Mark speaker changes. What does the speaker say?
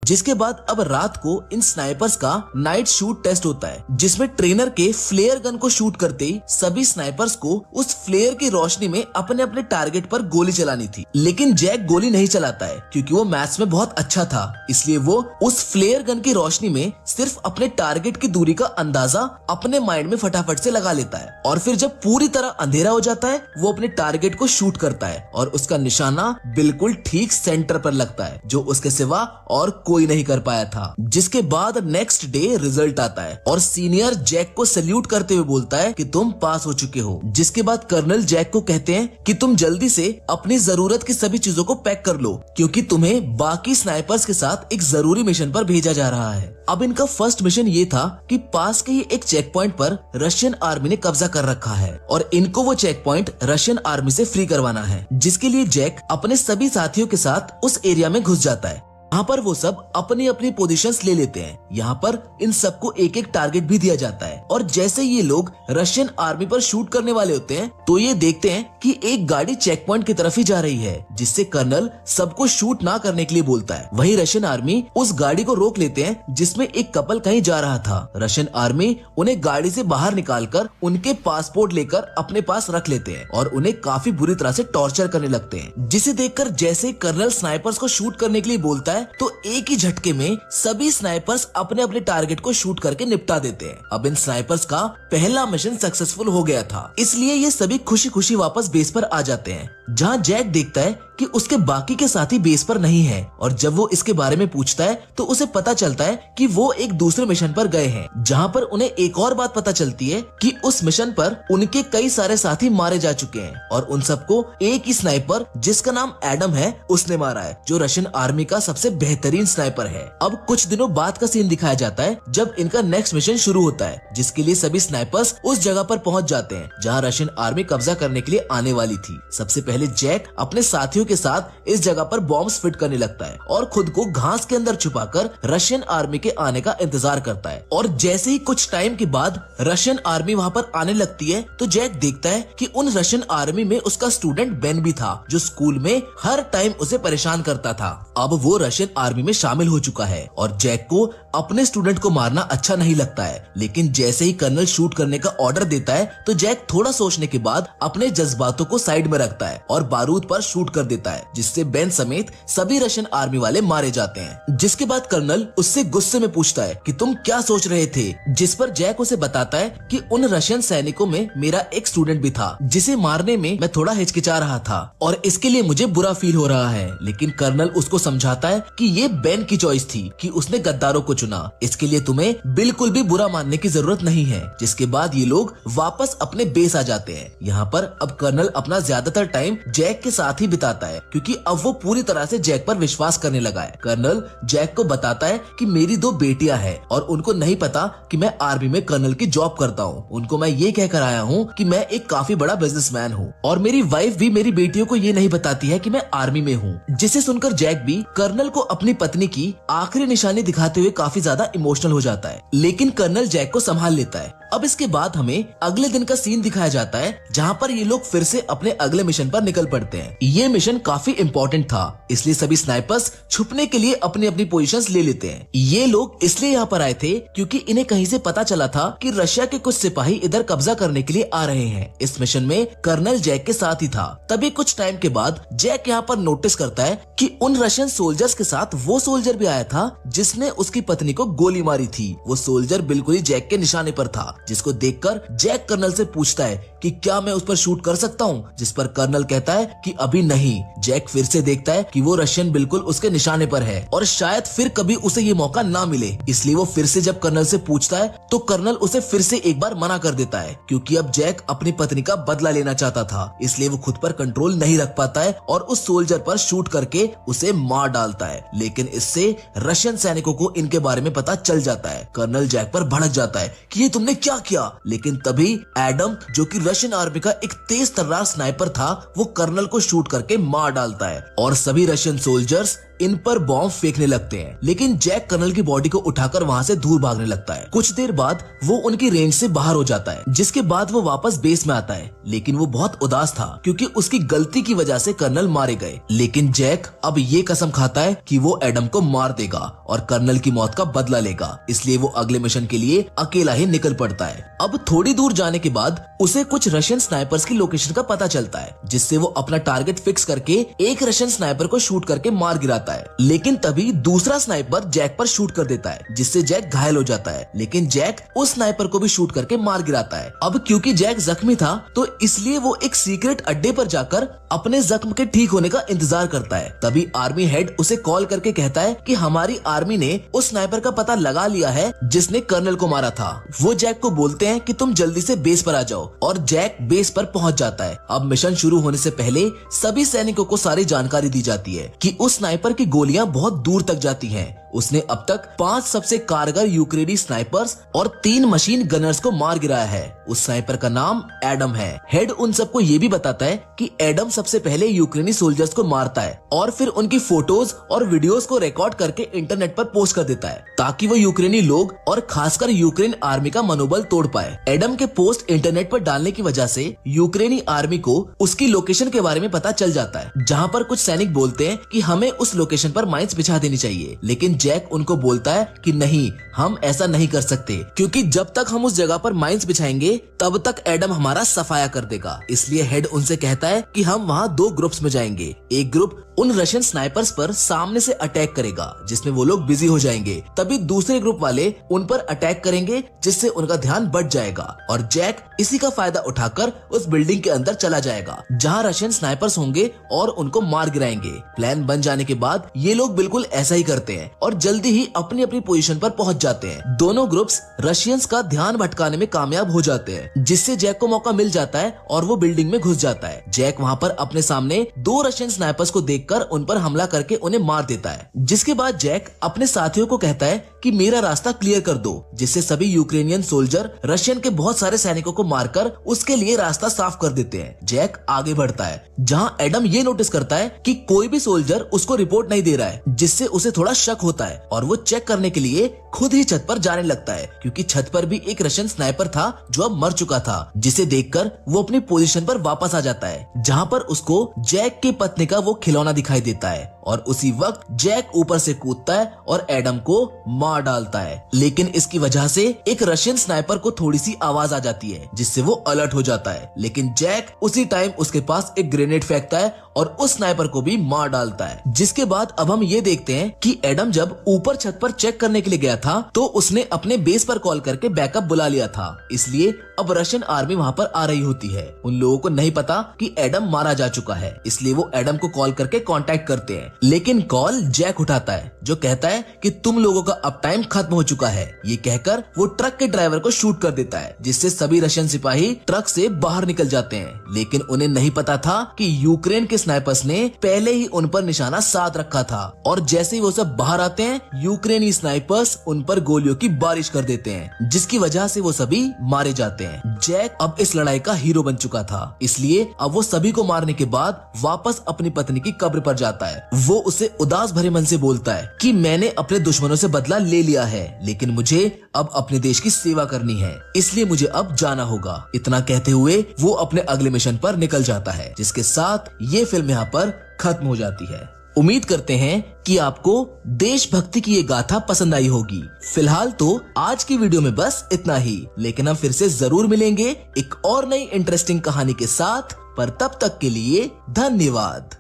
Speaker 1: जिसके बाद अब रात को इन स्नाइपर्स का नाइट शूट टेस्ट होता है, जिसमें ट्रेनर के फ्लेयर गन को शूट करते ही सभी स्नाइपर्स को उस फ्लेयर की रोशनी में अपने अपने टारगेट पर गोली चलानी थी। लेकिन जैक गोली नहीं चलाता है क्योंकि वो मैथ्स में बहुत अच्छा था, इसलिए वो उस फ्लेयर गन की रोशनी में सिर्फ अपने टारगेट की दूरी का अंदाजा अपने माइंड में फटाफट से लगा लेता है और फिर जब पूरी तरह अंधेरा हो जाता है वो अपने टारगेट को शूट करता है और उसका निशाना बिल्कुल ठीक सेंटर पर लगता है, जो उसके सिवा और कोई नहीं कर पाया था। जिसके बाद नेक्स्ट डे रिजल्ट आता है और सीनियर जैक को सैल्यूट करते हुए बोलता है कि तुम पास हो चुके हो। जिसके बाद कर्नल जैक को कहते हैं कि तुम जल्दी से अपनी जरूरत की सभी चीजों को पैक कर लो क्योंकि तुम्हें बाकी स्नाइपर्स के साथ एक जरूरी मिशन पर भेजा जा रहा है। अब इनका फर्स्ट मिशन ये था कि पास के ही एक चेक पॉइंट पर रशियन आर्मी ने कब्जा कर रखा है और इनको वो चेक पॉइंट रशियन आर्मी से फ्री करवाना है, जिसके लिए जैक अपने सभी साथियों के साथ उस एरिया में घुस जाता है। यहाँ पर वो सब अपनी अपनी पोजीशंस ले लेते हैं। यहाँ पर इन सबको एक एक टारगेट भी दिया जाता है और जैसे ये लोग रशियन आर्मी पर शूट करने वाले होते हैं तो ये देखते हैं कि एक गाड़ी चेक पॉइंट की तरफ ही जा रही है, जिससे कर्नल सबको शूट ना करने के लिए बोलता है। वहीं रशियन आर्मी उस गाड़ी को रोक लेते हैं जिसमें एक कपल कहीं जा रहा था। रशियन आर्मी उन्हें गाड़ी से बाहर निकालकर उनके पासपोर्ट लेकर अपने पास रख लेते हैं और उन्हें काफी बुरी तरह से टॉर्चर करने लगते हैं, जिसे देखकर जैसे कर्नल स्नाइपर्स को शूट करने के लिए बोलता है तो एक ही झटके में सभी स्नाइपर्स अपने अपने टारगेट को शूट करके निपटा देते हैं। अब इन स्नाइपर्स का पहला मिशन सक्सेसफुल हो गया था, इसलिए ये सभी खुशी खुशी वापस बेस पर आ जाते हैं, जहां जैक देखता है कि उसके बाकी के साथी बेस पर नहीं है और जब वो इसके बारे में पूछता है तो उसे पता चलता है कि वो एक दूसरे मिशन पर गए हैं, जहां पर उन्हें एक और बात पता चलती है कि उस मिशन पर उनके कई सारे साथी मारे जा चुके हैं और उन सबको एक ही स्नाइपर जिसका नाम एडम है उसने मारा है, जो रशियन आर्मी का सबसे बेहतरीन स्नाइपर है। अब कुछ दिनों बाद का सीन दिखाया जाता है जब इनका नेक्स्ट मिशन शुरू होता है, जिसके लिए सभी स्नाइपर्स उस जगह पर पहुंच जाते हैं जहां रशियन आर्मी कब्जा करने के लिए आने वाली थी। सबसे पहले जैक अपने साथियों के साथ इस जगह पर बॉम्ब्स फिट करने लगता है और खुद को घास के अंदर छुपाकर रशियन आर्मी के आने का इंतजार करता है और जैसे ही कुछ टाइम के बाद रशियन आर्मी वहां पर आने लगती है तो जैक देखता है कि उन रशियन आर्मी में उसका स्टूडेंट बेन भी था, जो स्कूल में हर टाइम उसे परेशान करता था। अब वो रशियन आर्मी में शामिल हो चुका है और जैक को अपने स्टूडेंट को मारना अच्छा नहीं लगता है, लेकिन जैसे ही कर्नल शूट करने का ऑर्डर देता है तो जैक थोड़ा सोचने के बाद अपने जज्बातों को साइड में रखता है और बारूद पर शूट कर देता है, जिससे बेन समेत सभी रशियन आर्मी वाले मारे जाते हैं। जिसके बाद कर्नल उससे गुस्से में पूछता है कि तुम क्या सोच रहे थे, जिस पर जैक उसे बताता है कि उन रशियन सैनिकों में मेरा एक स्टूडेंट भी था जिसे मारने में मैं थोड़ा हिचकिचा रहा था और इसके लिए मुझे बुरा फील हो रहा है। लेकिन कर्नल उसको समझाता है कि ये बेन की चॉइस थी कि उसने गद्दारों को चुना, इसके लिए तुम्हें बिल्कुल भी बुरा मानने की जरूरत नहीं है। जिसके बाद ये लोग वापस अपने बेस आ जाते हैं। यहाँ पर अब कर्नल अपना ज्यादातर टाइम जैक के साथ ही बिताता है क्योंकि अब वो पूरी तरह से जैक पर विश्वास करने लगा है। कर्नल जैक को बताता है कि मेरी 2 बेटियां हैं और उनको नहीं पता कि मैं आर्मी में कर्नल की जॉब करता हूँ। उनको मैं ये कहकर आया हूँ कि मैं एक काफी बड़ा बिजनेसमैन हूँ और मेरी वाइफ भी मेरी बेटियों को ये नहीं बताती है कि मैं आर्मी में हूँ। जिसे सुनकर जैक भी कर्नल को अपनी पत्नी की आखिरी निशानी दिखाते हुए काफी ज्यादा इमोशनल हो जाता है, लेकिन कर्नल जैक को संभाल लेता है। अब इसके बाद हमें अगले दिन का सीन दिखाया जाता है जहाँ पर ये लोग फिर से अपने अगले मिशन पर निकल पड़ते हैं। ये मिशन काफी इम्पोर्टेंट था, इसलिए सभी स्नाइपर्स छुपने के लिए अपनी अपनी पोजीशंस ले लेते हैं। ये लोग इसलिए यहाँ पर आए थे क्योंकि इन्हें कहीं से पता चला था कि रशिया के कुछ सिपाही इधर कब्जा करने के लिए आ रहे हैं। इस मिशन में कर्नल जैक के साथ ही था। तभी कुछ टाइम के बाद जैक यहाँ पर नोटिस करता है कि उन रशियन सोल्जर्स के साथ वो सोल्जर भी आया था जिसने उसकी पत्नी को गोली मारी थी। वो सोल्जर बिल्कुल ही जैक के निशाने पर था, जिसको देखकर जैक कर्नल से पूछता है कि क्या मैं उस पर शूट कर सकता हूँ, जिस पर कर्नल कहता है कि अभी नहीं। जैक फिर से देखता है कि वो रशियन बिल्कुल उसके निशाने पर है और शायद फिर कभी उसे ये मौका ना मिले, इसलिए वो फिर से जब कर्नल से पूछता है तो कर्नल उसे फिर से एक बार मना कर देता है क्योंकि अब जैक अपनी पत्नी का बदला लेना चाहता था, इसलिए वो खुद पर कंट्रोल नहीं रख पाता है और उस सोल्जर पर शूट करके उसे मार डालता है। लेकिन इससे रशियन सैनिकों को इनके बारे में पता चल जाता है। कर्नल जैक पर भड़क जाता है कि ये तुमने क्या किया, लेकिन तभी एडम, जो कि रशियन आर्मी का एक तेज तर्रार स्नाइपर था, वो कर्नल को शूट करके मार डालता है और सभी रशियन सोल्जर्स इन पर बॉम्ब फेंकने लगते हैं, लेकिन जैक कर्नल की बॉडी को उठाकर वहाँ से दूर भागने लगता है। कुछ देर बाद वो उनकी रेंज से बाहर हो जाता है, जिसके बाद वो वापस बेस में आता है, लेकिन वो बहुत उदास था क्योंकि उसकी गलती की वजह से कर्नल मारे गए। लेकिन जैक अब ये कसम खाता है कि वो एडम को मार देगा और कर्नल की मौत का बदला लेगा, इसलिए वो अगले मिशन के लिए अकेला ही निकल पड़ता है। अब थोड़ी दूर जाने के बाद उसे कुछ रशियन स्नाइपर्स की लोकेशन का पता चलता है, जिससे वो अपना टारगेट फिक्स करके एक रशियन स्नाइपर को शूट करके मार गिराता है। लेकिन तभी दूसरा स्नाइपर जैक पर शूट कर देता है, जिससे जैक घायल हो जाता है, लेकिन जैक उस स्नाइपर को भी शूट करके मार गिराता है। अब क्योंकि जैक जख्मी था तो इसलिए वो एक सीक्रेट अड्डे पर जाकर अपने जख्म के ठीक होने का इंतजार करता है। तभी आर्मी हेड उसे कॉल करके कहता है कि हमारी आर्मी ने उस स्नाइपर का पता लगा लिया है जिसने कर्नल को मारा था। वो जैक को बोलते हैं कि तुम जल्दी से बेस पर आ जाओ, और जैक बेस पर पहुंच जाता है। अब मिशन शुरू होने से पहले सभी सैनिकों को सारी जानकारी दी जाती है कि उस स्नाइपर की गोलियां बहुत दूर तक जाती हैं। उसने अब तक 5 सबसे कारगर यूक्रेनी स्नाइपर्स और 3 मशीन गनर्स को मार गिराया है। उस स्नाइपर का नाम एडम है। हेड उन सबको ये भी बताता है कि एडम सबसे पहले यूक्रेनी सोल्जर्स को मारता है और फिर उनकी फोटोज और वीडियोस को रिकॉर्ड करके इंटरनेट पर पोस्ट कर देता है, ताकि वो यूक्रेनी लोग और खासकर यूक्रेन आर्मी का मनोबल तोड़ पाए। एडम के पोस्ट इंटरनेट पर डालने की वजह से यूक्रेनी आर्मी को उसकी लोकेशन के बारे में पता चल जाता है, जहाँ पर कुछ सैनिक बोलते हैं कि हमें उस लोकेशन पर माइंस बिछा देनी चाहिए। लेकिन जैक उनको बोलता है कि नहीं, हम ऐसा नहीं कर सकते, क्योंकि जब तक हम उस जगह पर माइंस बिछाएंगे तब तक एडम हमारा सफाया कर देगा। इसलिए हेड उनसे कहता है कि हम वहाँ 2 ग्रुप्स में जाएंगे। एक ग्रुप उन रशियन स्नाइपर्स पर सामने से अटैक करेगा, जिसमें वो लोग बिजी हो जाएंगे। तभी दूसरे ग्रुप वाले उन पर अटैक करेंगे, जिससे उनका ध्यान बढ़ जाएगा और जैक इसी का फायदा उठाकर उस बिल्डिंग के अंदर चला जाएगा जहाँ रशियन स्नाइपर्स होंगे और उनको मार गिराएंगे। प्लान बन जाने के बाद ये लोग बिल्कुल ऐसा ही करते हैं और जल्दी ही अपनी अपनी पोजीशन पर पहुंच जाते हैं। दोनों ग्रुप्स रशियंस का ध्यान भटकाने में कामयाब हो जाते हैं, जिससे जैक को मौका मिल जाता है और वो बिल्डिंग में घुस जाता है। जैक वहाँ पर अपने सामने 2 रशियन स्नाइपर्स को देखकर उन पर हमला करके उन्हें मार देता है, जिसके बाद जैक अपने साथियों को कहता है कि मेरा रास्ता क्लियर कर दो, जिससे सभी यूक्रेनियन सोल्जर रशियन के बहुत सारे सैनिकों को मारकर उसके लिए रास्ता साफ कर देते हैं। जैक आगे बढ़ता है, जहाँ एडम ये नोटिस करता है कि कोई भी सोल्जर उसको रिपोर्ट नहीं दे रहा है, जिससे उसे थोड़ा शक होता है और वो चेक करने के लिए खुद ही छत पर जाने लगता है, क्योंकि छत पर भी एक रशियन स्नाइपर था जो अब मर चुका था, जिसे देखकर वो अपनी पोजीशन पर वापस आ जाता है, जहाँ पर उसको जैक की पत्नी का वो खिलौना दिखाई देता है। और उसी वक्त जैक ऊपर से कूदता है और एडम को मार डालता है। लेकिन इसकी वजह से एक रशियन स्नाइपर को थोड़ी सी आवाज आ जाती है, जिससे वो अलर्ट हो जाता है। लेकिन जैक उसी टाइम उसके पास एक ग्रेनेड फेंकता है और उस स्नाइपर को भी मार डालता है। जिसके बाद अब हम ये देखते हैं कि एडम जब ऊपर छत पर चेक करने के लिए गया था तो उसने अपने बेस पर कॉल करके बैकअप बुला लिया था, इसलिए अब रशियन आर्मी वहाँ पर आ रही होती है। उन लोगों को नहीं पता कि एडम मारा जा चुका है, इसलिए वो एडम को कॉल करके कांटेक्ट करते हैं। लेकिन कॉल जैक उठाता है, जो कहता है कि तुम लोगों का अब टाइम खत्म हो चुका है। ये कहकर वो ट्रक के ड्राइवर को शूट कर देता है, जिससे सभी रशियन सिपाही ट्रक से बाहर निकल जाते हैं। लेकिन उन्हें नहीं पता था कि यूक्रेन के स्नाइपर्स ने पहले ही उन पर निशाना साध रखा था, और जैसे ही वो सब बाहर आते हैं यूक्रेनी स्नाइपर्स उन पर गोलियों की बारिश कर देते हैं, जिसकी वजह से वो सभी मारे जाते हैं। जैक अब इस लड़ाई का हीरो बन चुका था, इसलिए अब वो सभी को मारने के बाद वापस अपनी पत्नी की कब्र पर जाता है। वो उसे उदास भरे मन से बोलता है कि मैंने अपने दुश्मनों से बदला ले लिया है, लेकिन मुझे अब अपने देश की सेवा करनी है, इसलिए मुझे अब जाना होगा। इतना कहते हुए वो अपने अगले मिशन पर निकल जाता है, जिसके साथ ये फिल्म यहाँ पर खत्म हो जाती है। उम्मीद करते हैं कि आपको देशभक्ति की ये गाथा पसंद आई होगी। फिलहाल तो आज की वीडियो में बस इतना ही, लेकिन हम फिर से जरूर मिलेंगे एक और नई इंटरेस्टिंग कहानी के साथ। पर तब तक के लिए धन्यवाद।